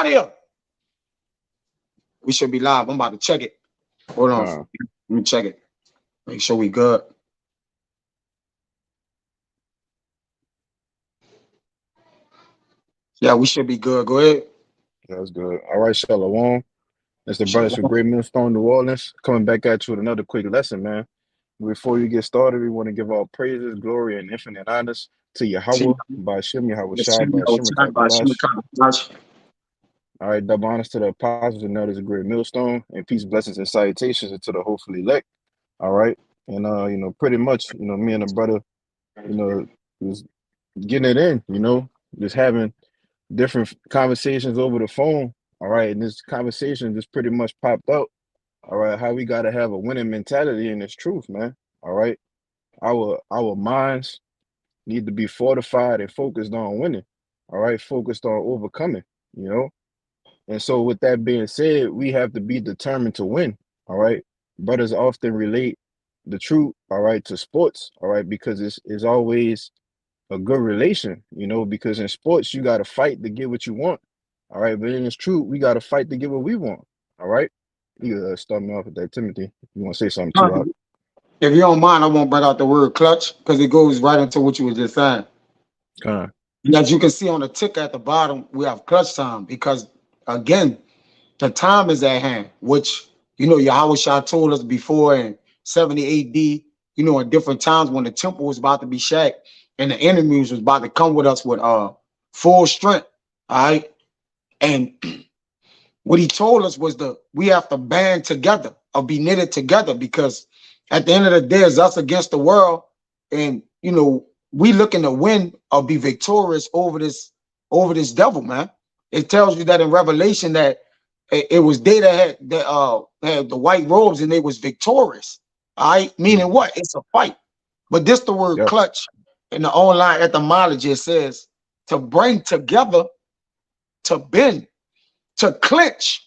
of here. We should be live. I'm about to check it. Hold on. Uh, Let me check it. Make sure we good. Yeah, we should be good. Go ahead. that's good. All right, Shalom. It's the brothers from Shalom. Great Millstone, New Orleans, coming back at you with another quick lesson, man. Before you get started, we want to give all praises, glory, and infinite honors to See, Yahweh, by Shem Yahweh let's Shai, see by our Shem time by Kakadash. Shimon. All right, double honors to the apostles and elders of Great Millstone, and peace, blessings, and salutations to the hopefully elect. All right. And pretty much, me and the brother, was getting it in, just having different conversations over the phone. All right. And this conversation just pretty much popped out. All right, how we gotta have a winning mentality in this truth, man. All right. Our minds need to be fortified and focused on winning. All right, focused on overcoming, you know. And so with that being said, we have to be determined to win. All right. Brothers often relate the truth, all right, to sports, all right, because it's always a good relation, because in sports you gotta fight to get what you want. All right, but in this truth, we gotta fight to get what we want. All right. You start me off with that, Timothy. You want to say something too, Hawk? If you don't mind, I won't bring out the word clutch because it goes right into what you were just saying. Con. And as you can see on the ticker at the bottom, we have clutch time because, again, the time is at hand, which, Yahweh Shah told us before in 70 AD, in different times when the temple was about to be shacked and the enemies was about to come with us with full strength. All right. And what he told us was we have to band together or be knitted together because at the end of the day, it's us against the world. And, we looking to win or be victorious over this devil, man. It tells you that in Revelation that it was they that had the white robes and they was victorious. All right. Meaning what? It's a fight. But this the word Yep. clutch in the online etymology. It says to bring together, to bend, to clench,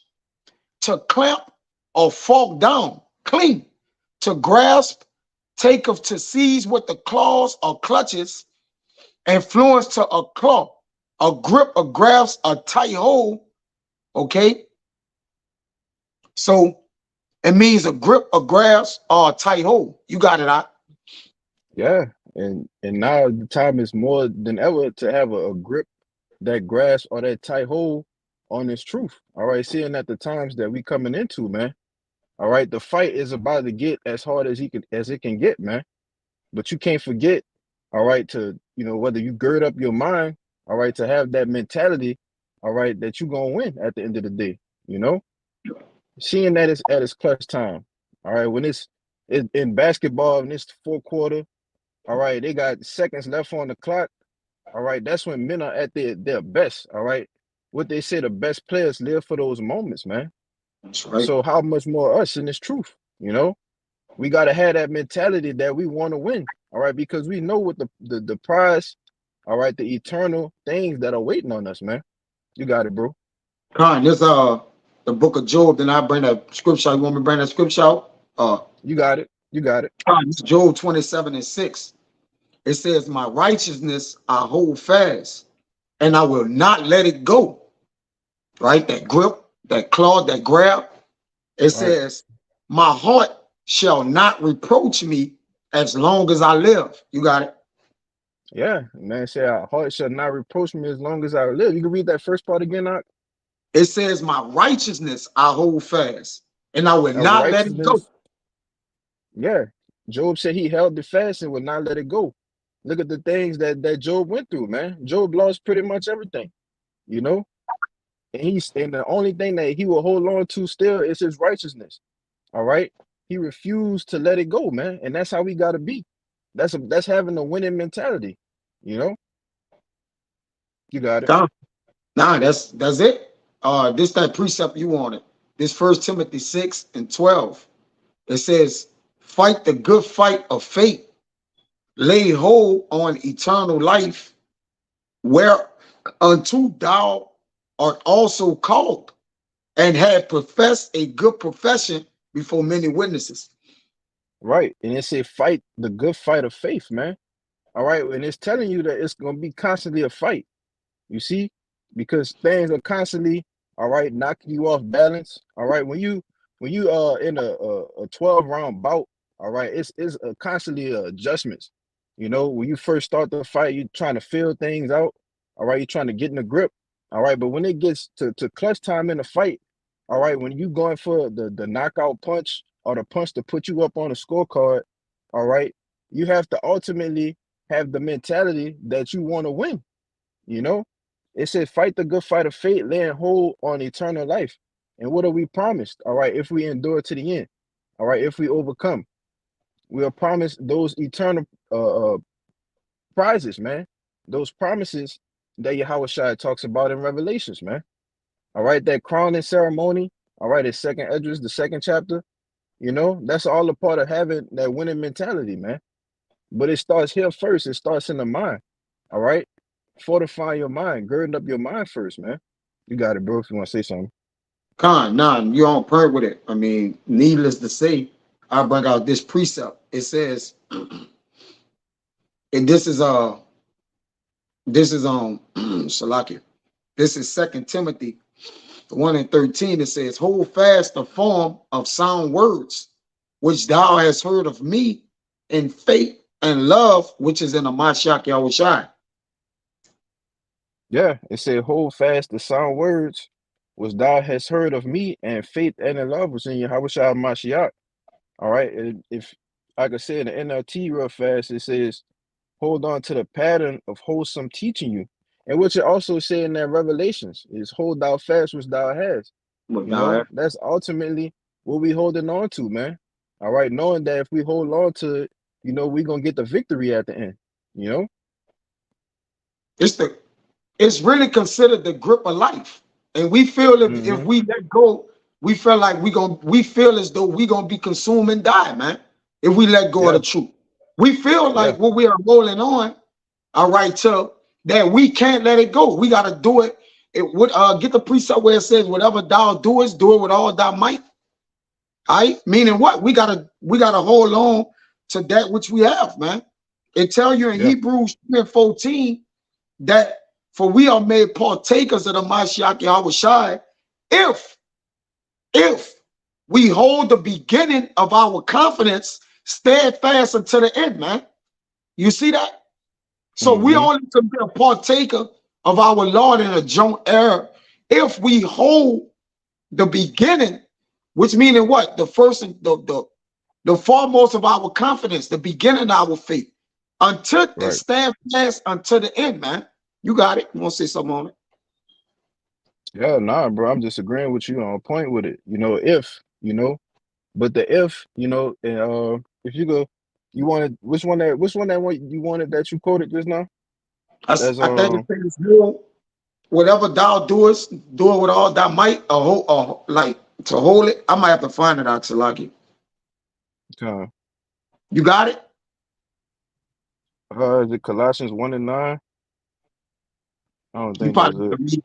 to clamp or fork down, clean, to grasp, take of, to seize with the claws or clutches, influence to a claw, a grip, a grasp, a tight hold. Okay. So it means a grip, a grasp, or a tight hold. You got it out. Yeah. And now the time is more than ever to have a grip, that grasp, or that tight hold on this truth. All right. Seeing at the times that we coming into, man. All right. The fight is about to get as hard as it can get, man. But you can't forget, all right, to, whether you gird up your mind, all right, to have that mentality, all right, that you're gonna win at the end of the day, seeing that it's at its clutch time. All right, when it's in basketball in this fourth quarter, all right, they got seconds left on the clock. All right, that's when men are at their best. All right. What they say, the best players live for those moments, man. That's right. So how much more us in this truth, We got to have that mentality that we want to win, all right, because we know what the prize, all right, the eternal things that are waiting on us, man. You got it, bro. Con, this the book of Job. Then I bring that scripture. You want me to bring that scripture out? You got it. You got it. Job 27:6. It says, "My righteousness I hold fast, and I will not let it go." Right? That grip, that claw, that grab. It says, "My heart shall not reproach me as long as I live." You got it? Yeah, man. Say, our heart shall not reproach me as long as I live. You can read that first part again, Doc? It says, "My righteousness I hold fast, and I will Our not let it go." righteousness. Yeah. Job said he held it fast and would not let it go. Look at the things that Job went through, man. Job lost pretty much everything, you know? And the only thing that he will hold on to still is his righteousness. All right. He refused to let it go, man. And that's how we gotta be. That's having a winning mentality, you know? You got it. Nah, that's it. This that precept you wanted. This First Timothy 6:12. It says, "Fight the good fight of faith, lay hold on eternal life, where unto thou art also called, and have professed a good profession before many witnesses." Right. And it said fight the good fight of faith, man. All right. And it's telling you that it's gonna be constantly a fight. You see? Because things are constantly, all right, knocking you off balance. All right, when you in a 12 round bout, all right, it's constantly adjustments. You know, when you first start the fight, you're trying to feel things out. All right, you're trying to get in the grip. All right, but when it gets to clutch time in the fight, all right, when you going for the knockout punch or the punch to put you up on the scorecard, all right, you have to ultimately have the mentality that you want to win. You know, it said, fight the good fight of faith, laying hold on eternal life. And what are we promised? All right, if we endure to the end, all right, if we overcome, we are promised those eternal prizes, man. Those promises that Yahweh Shai talks about in Revelations, man. All right, that crowning ceremony, all right, in Second Esdras, the second chapter, you know, that's all a part of having that winning mentality, man. But it starts here first. It starts in the mind. All right. Fortify your mind, girding up your mind first, man. You got it, bro. If you want to say something. Nah, you on point with it. I mean, needless to say, I bring out this precept. It says, and this is Salakia. This is 2 Timothy 1:13. It says, hold fast the form of sound words, which thou hast heard of me in faith and love, which is in the Mashiach Yahushai. Yeah, it said, hold fast the sound words, which thou hast heard of me, and faith and in love was in Yahweh Shai Mashiach. All right. And if I could say in the NLT real fast, it says, hold on to the pattern of wholesome teaching you. And what you also say in that Revelations is hold thou fast which thou hast. You know, that's ultimately what we holding on to, man. All right, knowing that if we hold on to it, you know, we're gonna get the victory at the end, you know? It's really considered the grip of life. And we feel if we let go, we feel like we feel as though we gonna be consumed and die, man. If we let go of the truth. We feel like what we are rolling on, all right, so that we can't let it go. We gotta do it. It would get the precept where it says, whatever thou doest, do it with all thy might. All right, meaning what? We gotta hold on to that which we have, man. It tell you in Hebrews 3:14 that for we are made partakers of the Mashiach Yahweh Shai if we hold the beginning of our confidence steadfast until the end, man. You see that? So we only to be a partaker of our Lord in a joint heir if we hold the beginning, which meaning what? The first and the foremost of our confidence, the beginning of our faith, until and stand fast until the end, man. You got it. You want to say something on it? Yeah, nah, bro. I'm just agreeing with you on point with it. You know, you know, but the if, you know, and if you go, you wanted which one you wanted that you quoted just now? I think it says, whatever thou doest, do it with all thy might, or like to hold it. I might have to find it out to like it. You got it? Is it Colossians 1:9? I don't think that's it.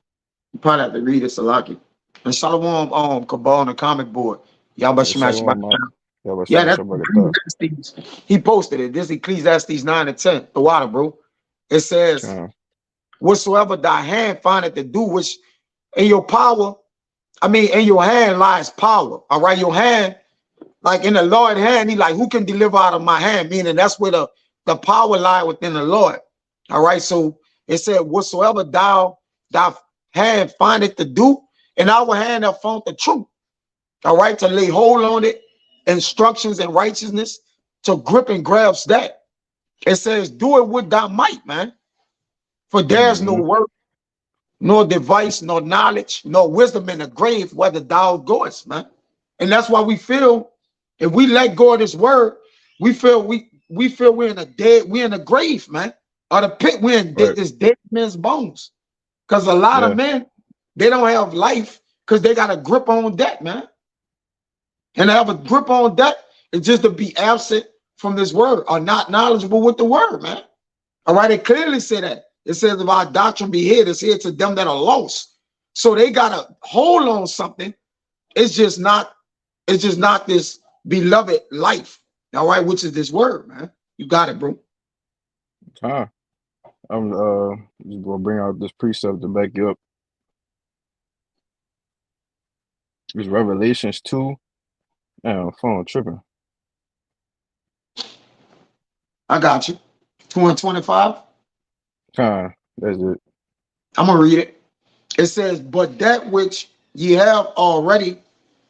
You probably have to read it, Salaki. And Shalom, Cabal on the comic board. Y'all but Shemash. Yeah, that's Ecclesiastes. He posted it. This Ecclesiastes 9 and 10. The water, bro. It says, whatsoever thy hand findeth to do, which in your power, I mean, in your hand lies power. All right, your hand, like in the Lord's hand, he like, who can deliver out of my hand? Meaning that's where the power lie within the Lord. All right, so it said, whatsoever thy hand findeth to do, in our hand have found the truth. All right, to lay hold on it, instructions and righteousness, to grip and grasp that. It says, do it with thy might, man. For there's no work, nor device, nor knowledge, nor wisdom in the grave, whether thou goest, man. And that's why we feel, if we let go of this word, we feel we're in a grave, man. Or the pit, we're in this dead man's bones. Because a lot of men, they don't have life because they got a grip on debt, man. And to have a grip on debt is just to be absent from this word or not knowledgeable with the word, man. All right, it clearly said that. It says if our doctrine be hid, it's here to them that are lost. So they got to hold on something. It's just not this beloved life, all right, which is this word, man. You got it, bro. I'm just gonna bring out this precept to back you up. It's Revelations 2. Man, phone tripping. I got you. 2 and 25. That's it. I'm gonna read it. It says, "But that which ye have already,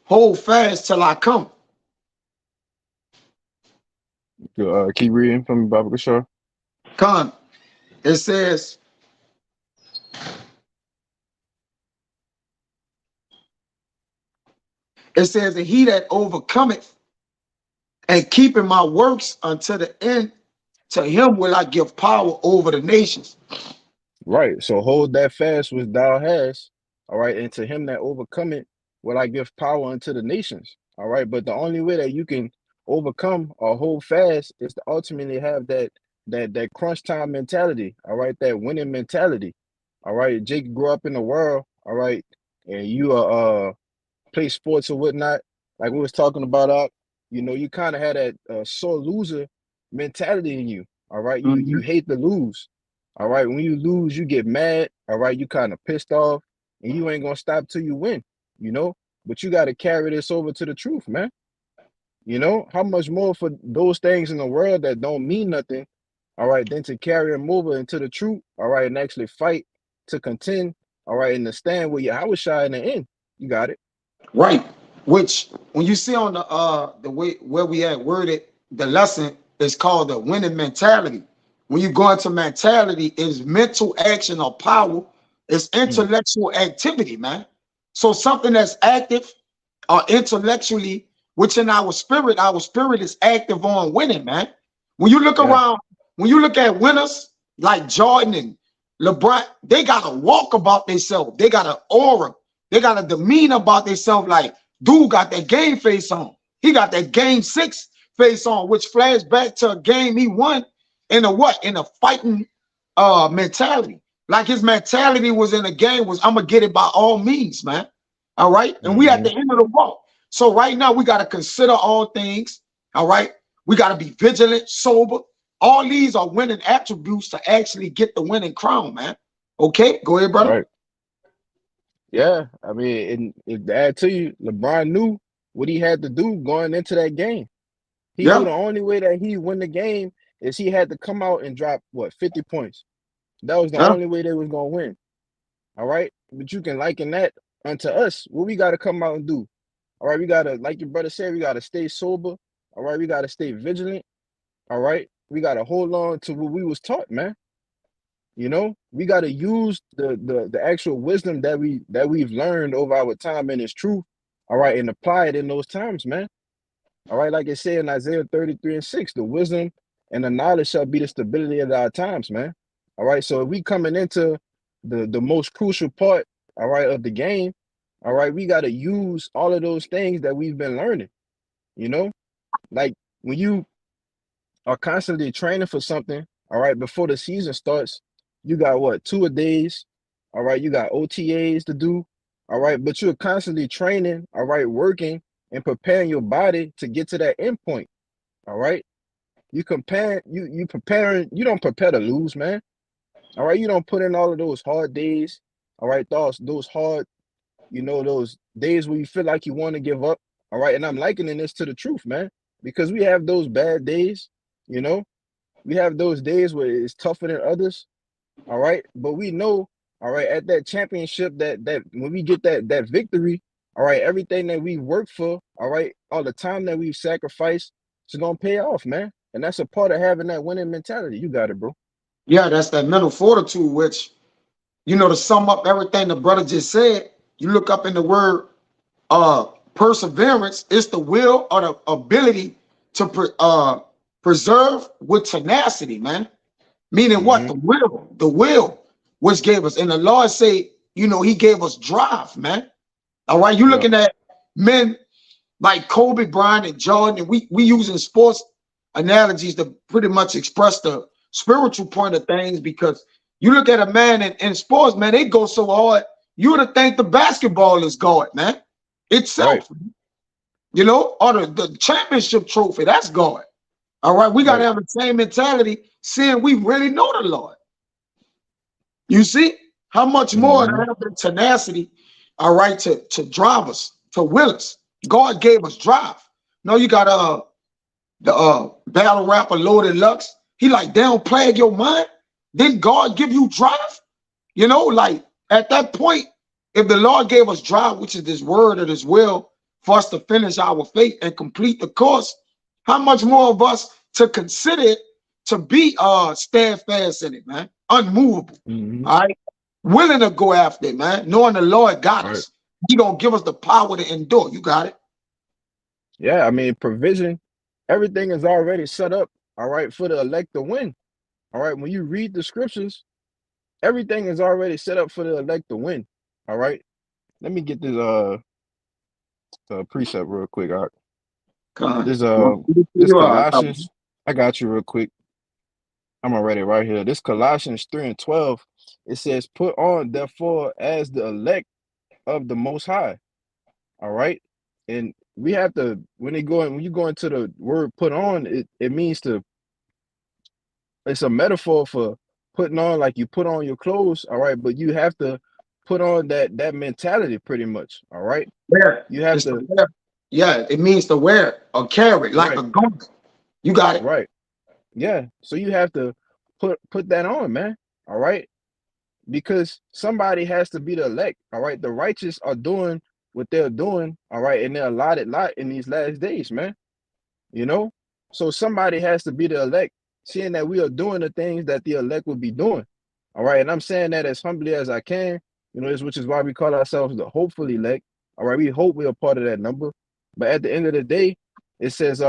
hold fast till I come." Keep reading from me, Baba Kishar. Come. It says, "And he that overcometh and keeping my works unto the end, to him will I give power over the nations." Right. So hold that fast which thou hast. All right. And to him that overcome it will I give power unto the nations. All right. But the only way that you can overcome or hold fast is to ultimately have that crunch time mentality. All right. That winning mentality. All right. Jake grew up in the world. All right. And you play sports or whatnot, like we was talking about, you kind of had that sore loser mentality in you. All right, you Mhm. hate to lose. All right, when you lose, you get mad. All right, you kind of pissed off, and you ain't gonna stop till you win. You know, but you got to carry this over to the truth, man. How much more for those things in the world that don't mean nothing, all right, than to carry them over into the truth, all right, and actually fight to contend, all right, and to stand where your house shy in the end. You got it. Right. Which when you see on the way where we at worded, the lesson is called the winning mentality. When you go into mentality, it's mental action or power, it's Mm, intellectual activity, man. So something that's active or intellectually, which in our spirit is active on winning, man. When you look yeah. around, when you look at winners like Jordan and LeBron, they got a walk about themselves. They got an aura. They got a demeanor about themselves. Like, dude got that game face on. He got that game 6 face on, which flashes back to a game he won in a what? In a fighting mentality. Like his mentality was in a game was I'm gonna get it by all means, man. All right. And we at Hmm. the end of the walk. So right now we got to consider all things. All right. We got to be vigilant, sober. All these are winning attributes to actually get the winning crown, man. Okay, go ahead, brother. Right. Yeah. I mean, to add to you, LeBron knew what he had to do going into that game. He knew Yeah, the only way that he win the game is he had to come out and drop what 50 points. That was the yeah, only way they was gonna win. All right. But you can liken that unto us. What we gotta come out and do. All right, we gotta, like your brother said, we gotta stay sober. All right, we gotta stay vigilant. All right. We gotta hold on to what we was taught, man. We got to use the actual wisdom that we've learned over our time in its truth, all right, and apply it in those times, man. All right, like it said in Isaiah 33:6, the wisdom and the knowledge shall be the stability of our times, man. All right, so if we coming into the most crucial part, all right, of the game, all right, we got to use all of those things that we've been learning, you know, like when you are constantly training for something, all right, before the season starts, you got what, 2 a days, all right, you got OTAs to do, all right, but you're constantly training, all right, working and preparing your body to get to that end point, all right. You don't prepare to lose, man. All right, you don't put in all of those hard days, all right, those hard, those days where you feel like you want to give up, all right. And I'm likening this to the truth, man, because we have those bad days, you know we have those days where it's tougher than others, all right? But we know, all right, at that championship, that when we get that victory, all right, everything that we worked for, all right, all the time that we've sacrificed, it's gonna pay off, man. And that's a part of having that winning mentality. You got it, bro. yeah. That's that mental fortitude, which to sum up everything the brother just said. You look up in the word perseverance. It's the will or the ability to preserve with tenacity, man. Meaning what? Mm-hmm. The will, which gave us, and the Lord say, He gave us drive, man. All right, you Yeah, looking at men like Kobe Bryant and Jordan, and we using sports analogies to pretty much express the spiritual point of things because you look at a man in sports, man, they go so hard, you would think the basketball is God, man, right, itself, or the championship trophy, that's God. All right, we got to right. have the same mentality, seeing we really know the Lord. You see how much more to Mm-hmm. have the tenacity, all right, to drive us to will us. God gave us drive. No, you got the battle rapper Loaded Lux. He like, they don't plague your mind. Didn't God give you drive? You know, like at that point, if the Lord gave us drive, which is this word or this will, for us to finish our faith and complete the course, how much more of us to consider it to be steadfast in it, man, unmovable. All right, willing to go after it, man, knowing the Lord got us. He don't give us the power to endure. You got it. Yeah, I mean, provision, everything is already set up, all right, for the elect to win. All right, when you read the scriptures, everything is already set up for the elect to win. All right. Let me get this precept real quick. All right. This Colossians. I got you real quick. I'm gonna write it right here. This Colossians 3:12. It says, "Put on, therefore, as the elect of the Most High." All right. And we have to, when you go into the word "put on," it means to. It's a metaphor for putting on, like you put on your clothes. All right, but you have to put on that mentality, pretty much. All right. Yeah. You have to. Yeah, it means to wear or carry like a garment. You got it. Right. Yeah. So you have to put that on, man. All right. Because somebody has to be the elect. All right. The righteous are doing what they're doing. All right. And they're allotted lot in these last days, man. You know? So somebody has to be the elect, seeing that we are doing the things that the elect will be doing. All right. And I'm saying that as humbly as I can, you know, which is why we call ourselves the hopeful elect. All right. We hope we are part of that number. But at the end of the day, it says,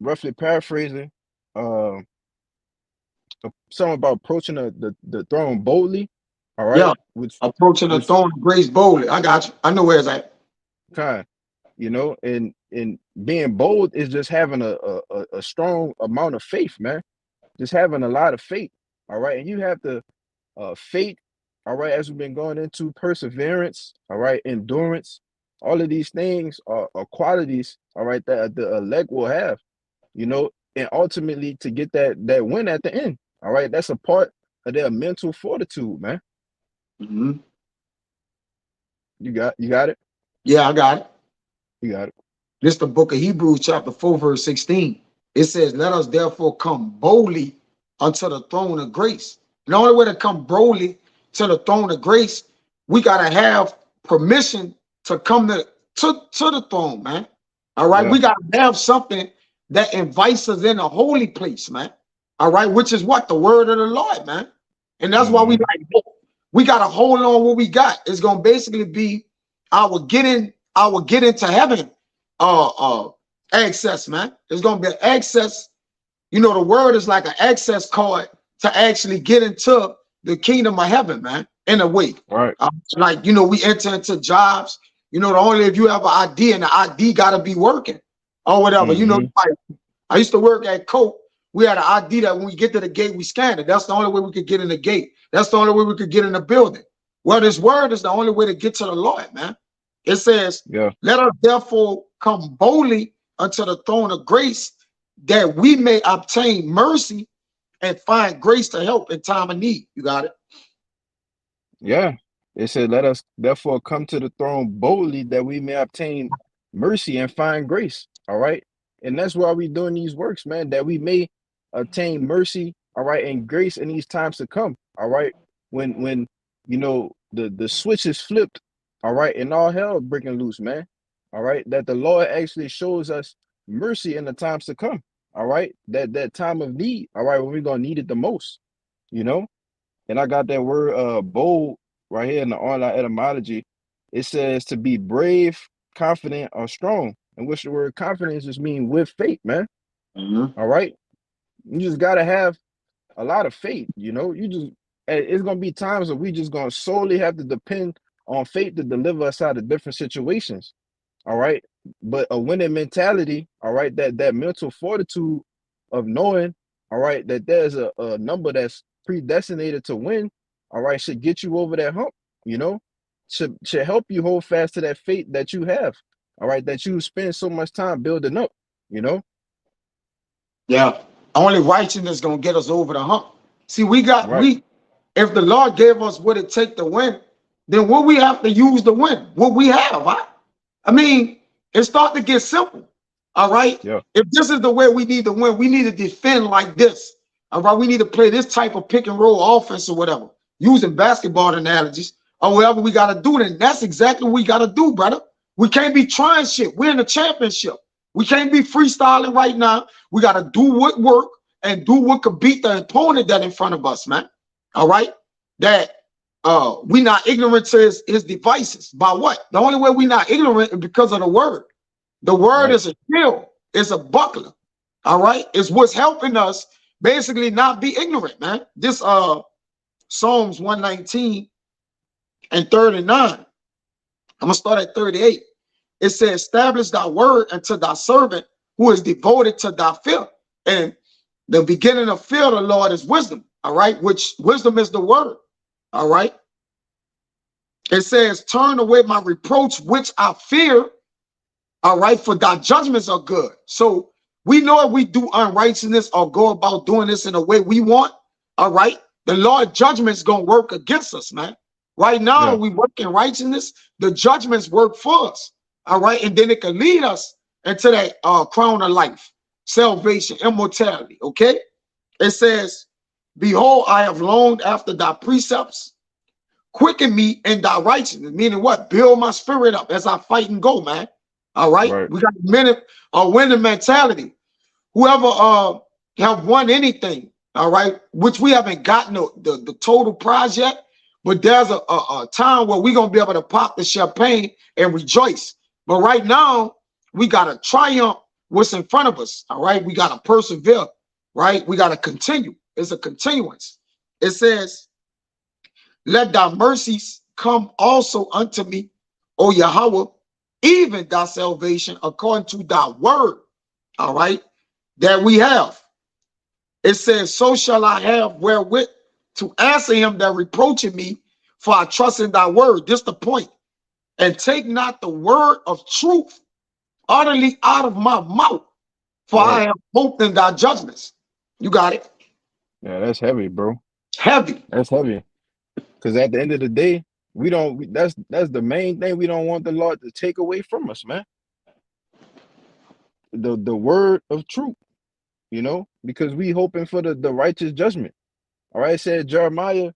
roughly paraphrasing, something about approaching the throne boldly. All right. Yeah. Approaching the throne of grace boldly. I got you. I know where it's at. Kind, you know, and being bold is just having a strong amount of faith, man. Just having a lot of faith. All right. And you have to faith, all right, as we've been going into perseverance, all right, endurance, all of these things are qualities, all right, that the elect will have, you know, and ultimately to get that win at the end. All right. That's a part of their mental fortitude, man. Mm-hmm. You got it? Yeah, I got it. You got it. This is the book of Hebrews, chapter 4, verse 16. It says, "Let us therefore come boldly unto the throne of grace." The only way to come boldly to the throne of grace, we got to have permission to come to the throne, man. All right. Yeah. We got to have something that invites us in a holy place, man. All right. Which is what? The word of the Lord, man. And that's why we got to hold on what we got. It's going to basically be our getting to heaven access, man. It's going to be an access. You know, the word is like an access card to actually get into the kingdom of heaven, man, in a way. Right. Like, you know, we enter into jobs, you know, only if you have an ID and the ID got to be working or whatever. You know, like, I used to work at Coke. We had an ID that when we get to the gate, we scan it. That's the only way we could get in the gate. That's the only way we could get in the building. Well, this word is the only way to get to the Lord, man. It says, "Let us therefore come boldly unto the throne of grace, that we may obtain mercy and find grace to help in time of need." You got it? Yeah. It said, "Let us therefore come to the throne boldly, that we may obtain mercy and find grace." All right. And that's why we're doing these works, man, that we may obtain mercy, all right, and grace in these times to come. All right. When you know the switch is flipped, all right, and all hell breaking loose, man. All right. That the Lord actually shows us mercy in the times to come. All right. That time of need, all right, when we're gonna need it the most, you know. And I got that word bold right here in the online etymology. It says to be brave, confident, or strong. And which the word confidence just mean with faith, man. All right. You just gotta have a lot of faith, you know. It's gonna be times where we just gonna solely have to depend on faith to deliver us out of different situations. All right. But a winning mentality, all right, that mental fortitude of knowing, all right, that there's a number that's predestinated to win, all right, should get you over that hump, you know, should help you hold fast to that faith that you have, all right, that you spend so much time building up, you know. Yeah. Only righteousness is gonna get us over the hump. See, if the Lord gave us what it takes to win, then what we have to use to win? What we have, huh? I mean, it start to get simple. All right. Yeah. If this is the way we need to win, we need to defend like this. All right. We need to play this type of pick and roll offense or whatever, using basketball analogies or whatever we got to do. Then that's exactly what we got to do, brother. We can't be trying shit. We're in the championship. We can't be freestyling right now. We got to do what work and do what could beat the opponent that in front of us, man. All right. That we not ignorant to his devices. By what? The only way we not ignorant is because of the word. The word Right. is a shield, it's a buckler. All right. It's what's helping us basically not be ignorant, man. This Psalms 119 and 39. I'm gonna start at 38. It says, establish thy word unto thy servant who is devoted to thy fear. And the beginning of fear of the Lord is wisdom. All right, which wisdom is the word. All right. It says, turn away my reproach, which I fear. All right, for thy judgments are good. So we know if we do unrighteousness or go about doing this in a way we want, all right, the Lord judgment's gonna work against us, man. Right now, we work in righteousness, the judgments work for us. All right, and then it can lead us into that crown of life, salvation, immortality. Okay, it says, behold, I have longed after thy precepts. Quicken me in thy righteousness, meaning what? Build my spirit up as I fight and go, man. All right, Right. we got a winning mentality. Whoever have won anything, all right, which we haven't gotten the total prize yet, but there's a time where we're gonna be able to pop the champagne and rejoice. But right now, we gotta triumph what's in front of us. All right, we gotta persevere, right? We gotta continue. It's a continuance. It says, let thy mercies come also unto me, O Yahweh, even thy salvation according to thy word. All right, that we have. It says, so shall I have wherewith to answer him that reproacheth me, for I trust in thy word. This the point. And take not the word of truth utterly out of my mouth, for I have hoped in thy judgments. You got it. Yeah, that's heavy, bro. Heavy. That's heavy. Because at the end of the day, that's the main thing we don't want the Lord to take away from us, man. The word of truth, because we hoping for the righteous judgment. All right, it said Jeremiah,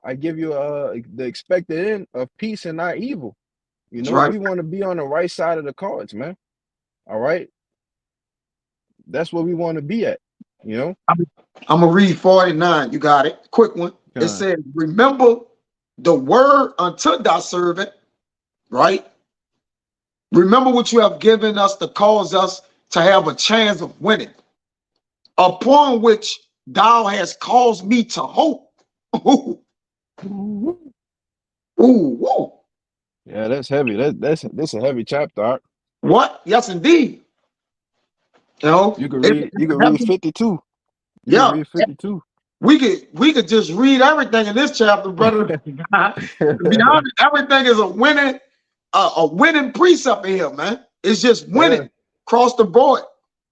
I give you the expected end of peace and not evil. That's right. We want to be on the right side of the cards, man. All right. That's where we want to be at, I'm gonna read 49. You got it. Quick one. It says, remember the word unto thy servant, right? Remember what you have given us to cause us to have a chance of winning, upon which thou hast caused me to hope. Ooh. Ooh. Yeah, that's heavy. That's a heavy chapter, Art. What? Yes, indeed. You can read 52. You can read 52. We could just read everything in this chapter, brother. To be honest, everything is a winning precept in here, man. It's just winning across the board.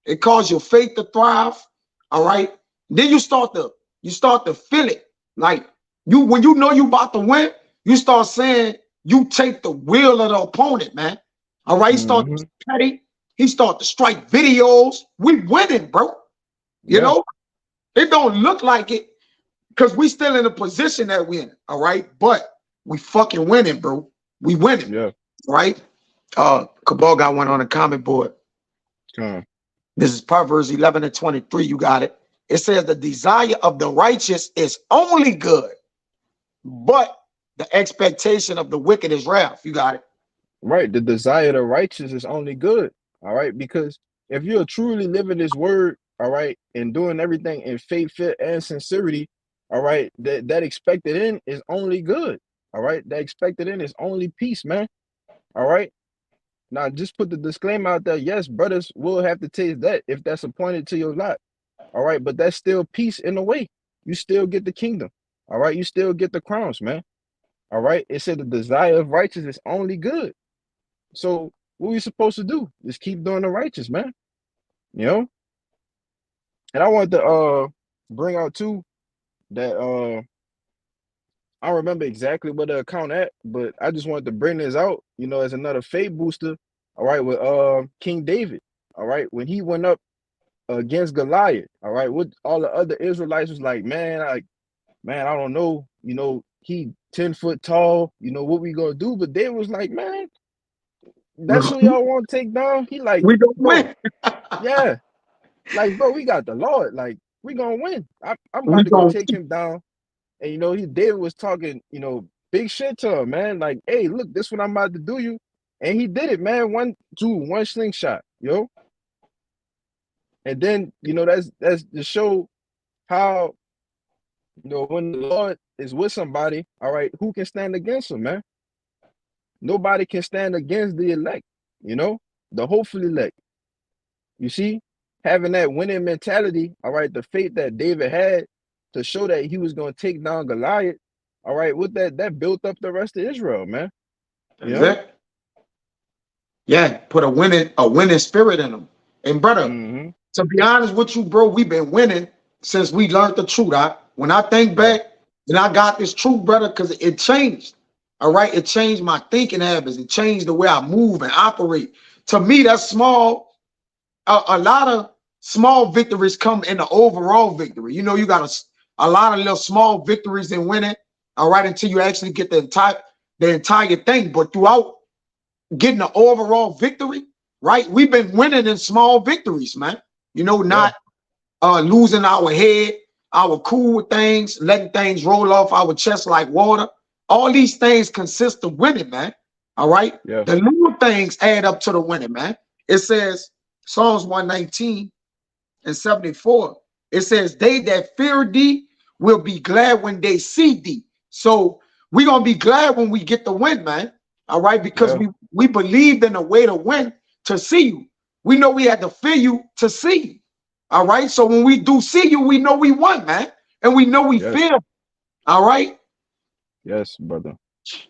It causes your faith to thrive. All right. Then you start to feel it. Like when you know you about to win, you start saying you take the will of the opponent, man. All right. He start to petty. He start to strike videos. We winning, bro. You know, it don't look like it because we still in a position that we're in. All right. But we fucking winning, bro. We winning. Yeah. Right. Cabal got one on the comment board. This is Proverbs 11 and 23. You got it. It says the desire of the righteous is only good, but the expectation of the wicked is wrath. You got it. Right. The desire of the righteous is only good. All right. Because if you're truly living this word, all right, and doing everything in faith, fit, and sincerity, all right, that expected end is only good. All right. That expected end is only peace, man. All right. Now, just put the disclaimer out there. Yes, brothers will have to taste that if that's appointed to your lot. All right. But that's still peace in a way. You still get the kingdom. All right. You still get the crowns, man. All right. It said the desire of righteousness is only good. So what we supposed to do? Just keep doing the righteous, man. And I want to bring out too that I don't remember exactly what the account at, but I just wanted to bring this out, you know, as another faith booster. All right, with King David. All right, when he went up against Goliath. All right, what all the other Israelites was like, man, I don't know, you know, he 10 foot tall, you know, what we gonna do? But David was like, man, that's who y'all want to take down. He like, We don't bro, win. yeah, like, bro, we got the Lord, like, we gonna win. I'm We about to go don't. take him down. And you know, David was talking, you know, big shit to him, man. Like, hey, look, this what I'm about to do you. And he did it, man. One slingshot, yo. And then, you know, that's to show how, you know, when the Lord is with somebody, all right, who can stand against him, man? Nobody can stand against the elect, you know, the hopefully elect. You see, having that winning mentality, all right, the faith that David had to show that he was going to take down Goliath, all right, with that built up the rest of Israel, man. You That's know? it. Yeah, put a winning spirit in them. And brother, Mm-hmm. to be honest with you, bro, we've been winning since we learned the truth. When I think Yeah. back, and I got this truth, brother, because it changed. All right, it changed my thinking habits. It changed the way I move and operate. To me, that's small. A lot of small victories come in the overall victory. You know, you got a lot of little small victories in winning. All right, until you actually get the entire thing. But throughout getting the overall victory, right? We've been winning in small victories, man. You know, not losing our head, our cool with things, letting things roll off our chest like water. All these things consist of winning, man. All right. Yeah. The little things add up to the winning, man. It says Psalms 119 and 74. It says, they that fear thee will be glad when they see thee. So we're gonna be glad when we get the win, man. All right, because we believed in a way to win to see you. We know we had to fear you to see you. All right. So when we do see you, we know we won, man. And we know we fear. All right. Yes, brother.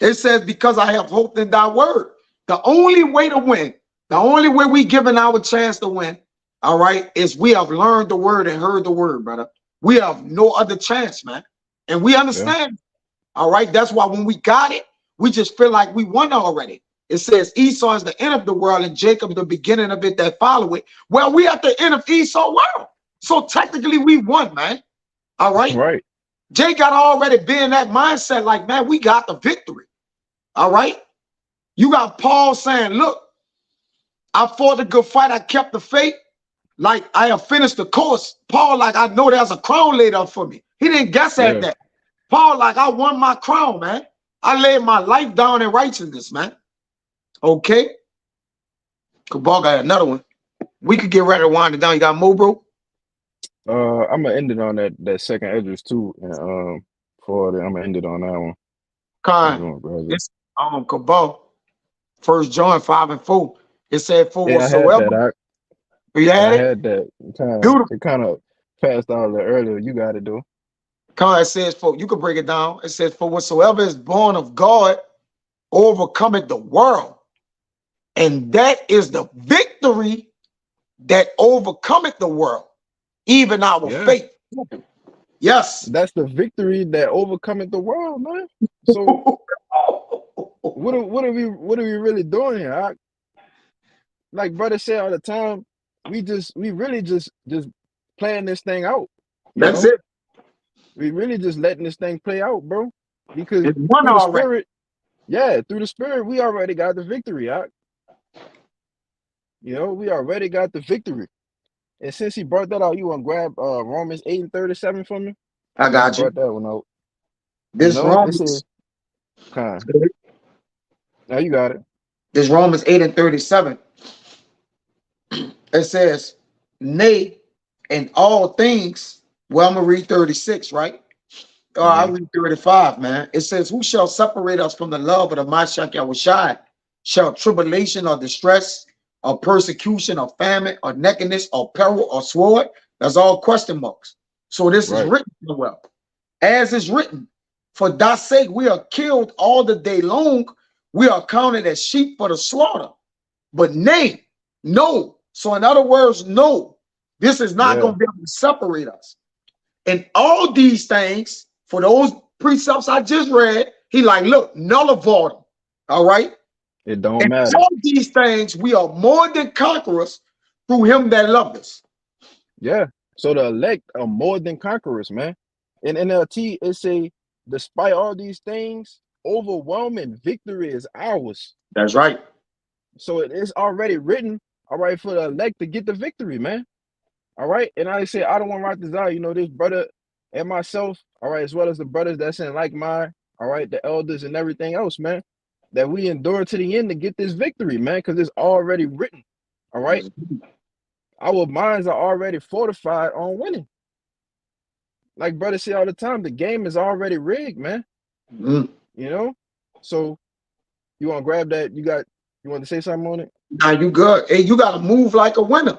It says, because I have hope in thy word. The only way to win, the only way we given our chance to win, all right, is we have learned the word and heard the word, brother. We have no other chance, man. And we understand. All right. That's why when we got it, we just feel like we won already. It says Esau is the end of the world and Jacob the beginning of it that follow it. Well, we at the end of Esau's world. So technically we won, man. All right. Right. Jay got already been in that mindset like, man, we got the victory. All right. You got Paul saying, look, I fought a good fight. I kept the faith. Like I have finished the course. Paul, like, I know there's a crown laid up for me. He didn't guess at that. Paul, like, I won my crown, man. I laid my life down in righteousness, man. Okay. Cabal got another one. We could get ready to wind it down. You got more, bro? I'm gonna end it on that second Edris too. And I'm gonna end it on that one. It's Cabal. 1 John 5 and 4. It said, for whatsoever. I had that. It kind of passed out a little earlier. You got it, though. It says, for you can break it down. It says, for whatsoever is born of God overcometh the world. And that is the victory that overcometh the world, even our faith. Yes. That's the victory that overcometh the world, man. So what are we really doing here? Like brother said all the time, we really just playing this thing out. That's it. We really just letting this thing play out, bro. Because it's won through the already. Spirit, through the Spirit, we already got the victory. You know, we already got the victory. And since he brought that out, you want to grab Romans 8 and 37 for me? I got you. Brought that one out. This Romans. Now you got it. This Romans 8 and 37. It says, nay, in all things. Well, I'm gonna read 36, right? I'll read 35, man. It says, who shall separate us from the love of the Mashiach Yahushua? Shall tribulation or distress or persecution or famine or nakedness or peril or sword? That's all question marks. So this is written well. As is written, for thy sake we are killed all the day long. We are counted as sheep for the slaughter. But nay, no. So in other words, no. This is not going to be able to separate us. And all these things, for those precepts I just read, he like, look, null and void them. All right. It don't And matter. all these things, we are more than conquerors through him that loved us. Yeah. So the elect are more than conquerors, man. In NLT, it say, despite all these things, overwhelming victory is ours. That's right. So it is already written, all right, for the elect to get the victory, man. All right. And I say, I don't want to write this out, this brother and myself, all right, as well as the brothers that's in like mine, all right, the elders and everything else, man, that we endure to the end to get this victory, man, because it's already written. All right. Our minds are already fortified on winning. Like brothers say all the time, the game is already rigged, man. So you want to grab that? You want to say something on it? Now you good. Hey, you got to move like a winner.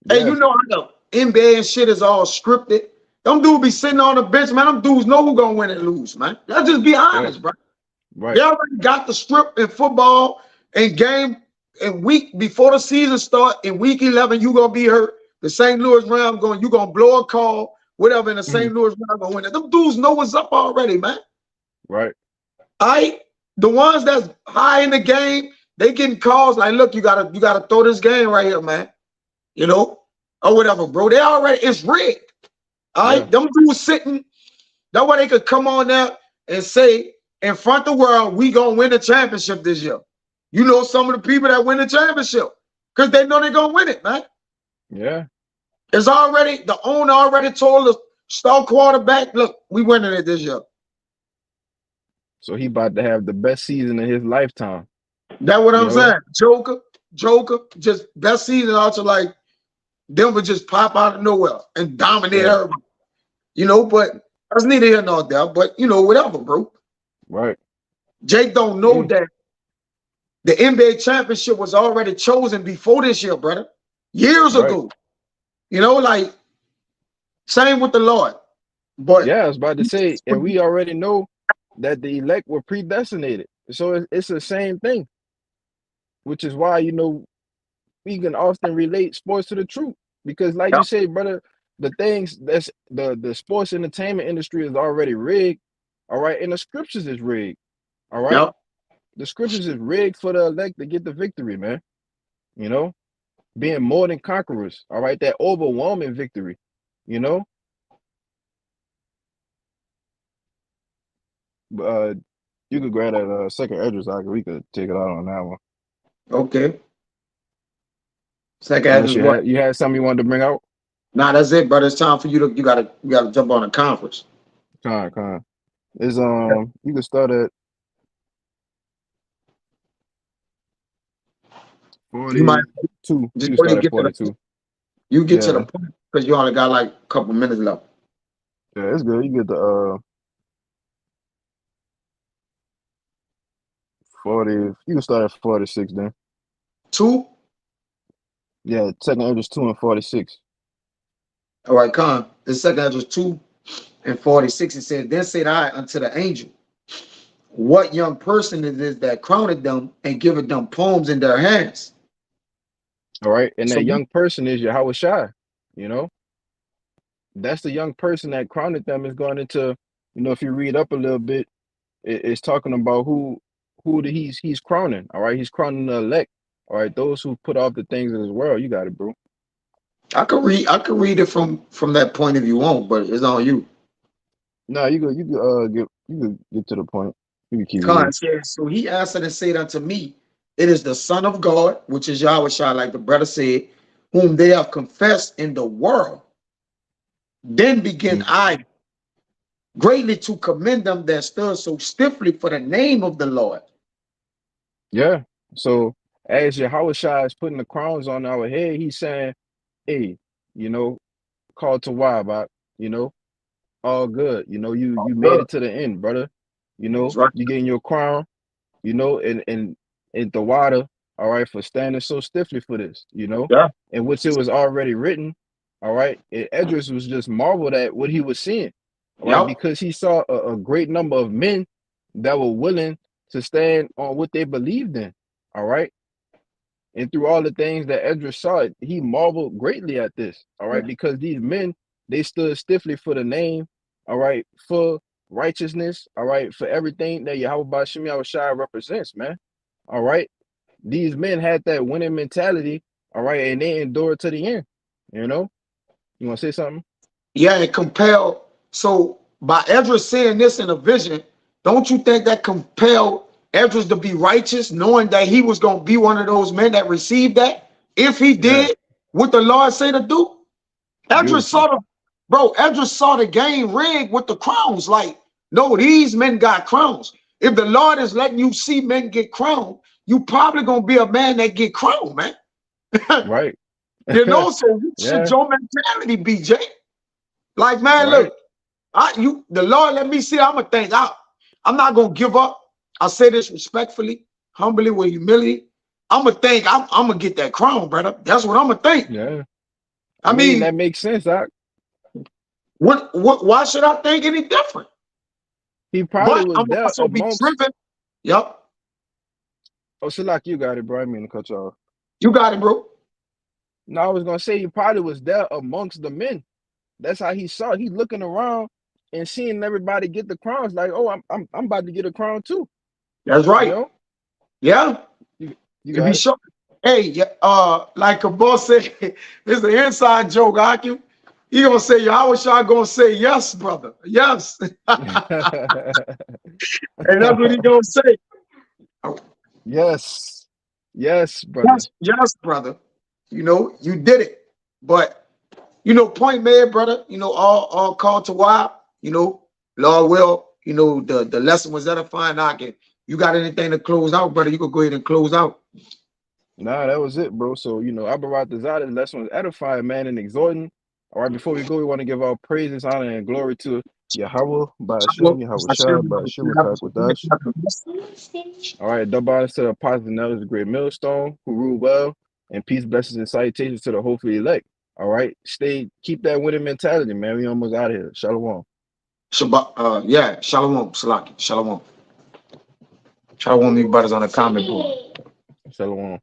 Hey, Yes. you know how the NBA and shit is all scripted. Them dudes be sitting on the bench, man. Them dudes know who gonna win and lose, man. Let's just be honest, bro. Right. They already got the script in football and game and week before the season start. In week 11, you gonna be hurt. The St. Louis Rams you gonna blow a call, whatever, and the St. Louis Rams gonna win it. Them dudes know what's up already, man. Right. The ones that's high in the game, they getting calls like, look, you gotta throw this game right here, man. Or whatever, bro. They already, it's rigged. All right. Them dudes sitting, that way they could come on there and say in front of the world, we gonna win the championship this year. Some of the people that win the championship because they know they're gonna win it, man. Yeah. It's already, the owner already told the star quarterback, look, we winning it this year. So he about to have the best season of his lifetime. That's what I'm saying. Joker, just best season out to like Denver just pop out of nowhere and dominate everybody. But that's neither here nor there. But whatever, bro. Right. Jake don't know that the NBA championship was already chosen before this year, brother. Years ago. Like same with the Lord. But yeah, I was about to say, and we already know that the elect were predestinated. So it's the same thing. Which is why, we can often relate sports to the truth. Because like you say, brother, the things that's the sports entertainment industry is already rigged. All right. And the scriptures is rigged. All right. The scriptures is rigged for the elect to get the victory, man. Being more than conquerors. All right. That overwhelming victory, you could grab that second address. We could take it out on that one. Okay. Second address. You had something you wanted to bring out? Nah, that's it, brother. It's time for you gotta jump on a conference. Con. Is you can start at 42. You can start at 42. You get to the point because you only got like a couple minutes left. Yeah, it's good. You get the 40. You can start at 46 then. 2? Yeah, second address 2 and 46. All right, Con. The second address 2 and 46. It said, then said I unto the angel, what young person it is that crowned them and giveth them poems in their hands. All right, and that young person is Yahweh Shai. That's the young person that crowned them is going into. If you read up a little bit, it's talking about who he's crowning. All right, he's crowning the elect. All right, those who put off the things of this world. You got it, bro. I could read it from that point if you want, but it's on you. No, you could get to the point. You can keep reading. So he answered and said unto me, it is the Son of God, which is Yahweh Shai, like the brother said, whom they have confessed in the world. Then begin I greatly to commend them that stood so stiffly for the name of the Lord. Yeah. So as Yahweh Shai is putting the crowns on our head, he's saying, hey, call to Wabak, all good. You made it to the end, brother. You getting your crown, and the water, all right, for standing so stiffly for this, in which it was already written, all right. Esdras was just marveled at what he was seeing, right? Because he saw a great number of men that were willing to stand on what they believed in, all right. And through all the things that Esdras saw, he marveled greatly at this, all right, because these men, they stood stiffly for the name, all right, for righteousness, all right, for everything that Yahweh Bashim Yahushua represents, man. All right. These men had that winning mentality, all right, and they endured to the end. You know? You want to say something? Yeah, it compelled. So by Esdras saying this in a vision, don't you think that compelled Esdras to be righteous, knowing that he was going to be one of those men that received that? If he did what the Lord said to do? Esdras saw Esdras saw the game rigged with the crowns. Like, no, these men got crowns. If the Lord is letting you see men get crowned, you probably going to be a man that get crowned, man. Right. You know, so should your mentality be, Jay? Like, man, look, the Lord let me see. I'm gonna think out. I'm not gonna give up. I say this respectfully, humbly, with humility. I'm gonna think I'm gonna get that crown, brother. That's what I'm gonna think. Yeah. I mean, that makes sense, Doc. What why should I think any different? He probably was I'm there also amongst. Be driven. Yep. Oh, Shalak, you got it, bro. I mean to cut you off. You got it, bro. No, I was gonna say he probably was there amongst the men. That's how he saw it. He looking around and seeing everybody get the crowns. Like, oh, I'm about to get a crown too. That's right. You know? Yeah. You got it. Sure. Hey, like a boss said, it's an inside joke, Hakim. He gonna say, Yahushua gonna say, yes, brother, yes. And that's what he gonna say. Yes, brother. Yes, brother. You know, you did it. But you know, point made, brother. You know, all called to wild. You know, Lord will. You know, the lesson was edifying. You got anything to close out, brother? You could go ahead and close out. Nah, that was it, bro. So, you know, Abarat the lesson was edifying, man, and exhorting. All right, before we go, we want to give our praises, honor, and glory to Yahweh, Ba'ashem, Yahushua, Ba'ashem, Kakwadash. All right, double honors to the apostles and elders, the great millstone, who rule well, and peace, blessings, and salutations to the hopefully elect. All right, keep that winning mentality, man. We almost out of here. Shalom. Yeah, shalom, Salaki, shalom. Shalom, you brothers on the comment board. Shalom.